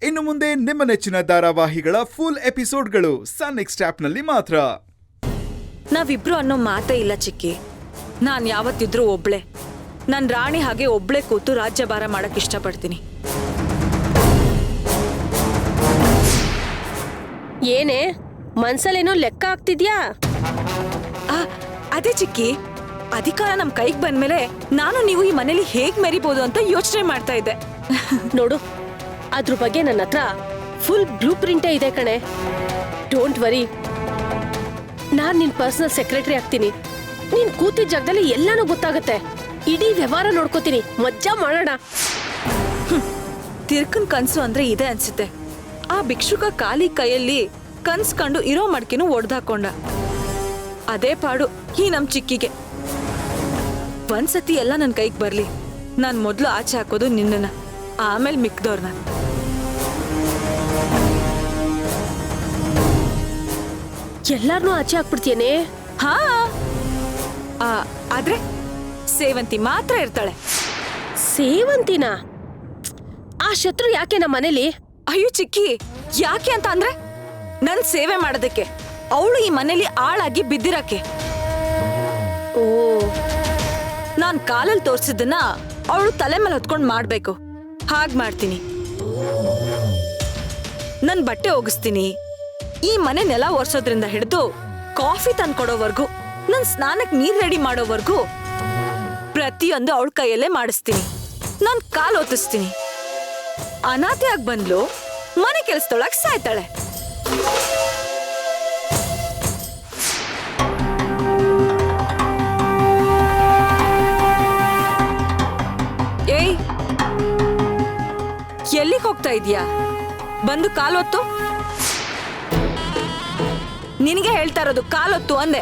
ಇನ್ನು ಮುಂದೆ ನಿಮ್ಮ ನೆಚ್ಚಿನ ಧಾರಾವಾಹಿಗಳ ಫುಲ್ ಎಪಿಸೋಡ್ಗಳು ಸನ್ ನೆಕ್ಸ್ಟ್ ಆಪ್ನಲ್ಲಿ ಮಾತ್ರ. ನಾವಿಬ್ರು ಅನ್ನೋ ಮಾತೇ ಇಲ್ಲ ಚಿಕ್ಕಿ. ನಾನ್ ಯಾವತ್ತಿದ್ರೂ ಒಬ್ಳೆ, ನನ್ ರಾಣಿ ಹಾಗೆ ಒಬ್ಳೆ ಕೂತು ರಾಜ್ಯಭಾರ ಮಾಡಕ್ ಇಷ್ಟಪಡ್ತೀನಿ. ಏನೇ ಮನ್ಸಲ್ಲೇನೋ ಲೆಕ್ಕ ಆಗ್ತಿದ್ಯಾ? ಅದೇ ಚಿಕ್ಕಿ, ಅಧಿಕಾರ ನಮ್ ಕೈಗ್ ಬಂದ್ಮೇಲೆ ನಾನು ನೀವು ಈ ಮನೇಲಿ ಹೇಗ್ ಮೆರಿಬಹುದು ಅಂತ ಯೋಚನೆ ಮಾಡ್ತಾ ಇದ್ದೆ. ನೋಡು, ಅದ್ರ ಬಗ್ಗೆ ನನ್ನ ಹತ್ರ ಫುಲ್ ಬ್ಲೂ ಪ್ರಿಂಟೇ ಇದೆ ಕಣೆ. ಡೋಂಟ್ ವರಿ, ನಾನ್ ನಿನ್ ಪರ್ಸನಲ್ ಸೆಕ್ರೆಟರಿ ಆಗ್ತೀನಿ. ನೀನ್ ಕೂತಿದ್ದ ಜಾಗದಲ್ಲಿ ಎಲ್ಲಾನು ಗೊತ್ತಾಗತ್ತೆ. ಇಡೀ ವ್ಯವಹಾರ ನೋಡ್ಕೋತೀನಿ. ಮಜ್ಜಾ ಮಾಡೋಣ. ತಿರ್ಕನ್ ಕನ್ಸು ಅಂದ್ರೆ ಇದೆ ಅನ್ಸುತ್ತೆ. ಆ ಭಿಕ್ಷುಕ ಖಾಲಿ ಕೈಯಲ್ಲಿ ಕನ್ಸ್ ಕಂಡು ಇರೋ ಮಡ್ಕೆನೂ ಒಡ್ದಾಕೊಂಡ. ಅದೇ ಪಾಡು ಈ ನಮ್ ಚಿಕ್ಕಿಗೆ. ಒಂದ್ಸತಿ ಎಲ್ಲ ನನ್ ಕೈಗ್ ಬರ್ಲಿ. ನಾನ್ ಮೊದ್ಲು ಆಚೆ ಹಾಕೋದು ನಿನ್ನನ್ನ, ಆಮೇಲೆ ಮಿಕ್ದವ್ರನ್ನ. ಎಲ್ಲಾರ್ನೂ ಆಚೆ ಹಾಕ್ಬಿಡ್ತೇನೆ. ಹಾ, ಆದ್ರೆ ಸೇವಂತಿ ಮಾತ್ರ ಇರ್ತಾಳೆ. ಸೇವಂತಿನ? ಆ ಶತ್ರು ಯಾಕೆ ನಮ್ಮ ಮನೇಲಿ? ಅಯ್ಯೋ ಚಿಕ್ಕಿ, ಯಾಕೆ ಅಂತ ಅಂದ್ರೆ ನನ್ ಸೇವೆ ಮಾಡೋದಕ್ಕೆ. ಅವಳು ಈ ಮನೇಲಿ ಆಳಾಗಿ ಬಿದ್ದಿರಕ್ಕೆ. ಓ, ನಾನ್ ಕಾಲಲ್ಲಿ ತೋರ್ಸಿದ್ದನ್ನ ಅವಳು ತಲೆ ಮೇಲೆ ಹೊತ್ಕೊಂಡ್ ಮಾಡ್ಬೇಕು. ಹಾಗ್ ಮಾಡ್ತೀನಿ. ನನ್ ಬಟ್ಟೆ ಒಗಿಸ್ತೀನಿ. ಈ ಮನೆ ನೆಲ ಒರ್ಸೋದ್ರಿಂದ ಹಿಡಿದು ಕಾಫಿ ತಂದ್ಕೊಡೋವರ್ಗು, ನನ್ ಸ್ನಾನಕ್ ನೀರ್ ರೆಡಿ ಮಾಡೋವರ್ಗು ಪ್ರತಿಯೊಂದು ಅವಳ ಕೈಯಲ್ಲೇ ಮಾಡಿಸ್ತೀನಿ. ನಾನ್ ಕಾಲ್ ಒತ್ತಿಸ್ತೀನಿ. ಅನಾಥೆಯಾಗಿ ಬಂದ್ಲು, ಮನೆ ಕೆಲ್ಸದೊಳಗ್ ಸಾಯ್ತಾಳೆ. ಏಯ್, ಎಲ್ಲಿಗೆ ಹೋಗ್ತಾ ಇದೀಯಾ? ಬಂದು ಕಾಲೊತ್ತು. ನಿನಗೆ ಹೇಳ್ತಾ ಇರೋದು ಕಾಲೊತ್ತು ಅಂದೆ.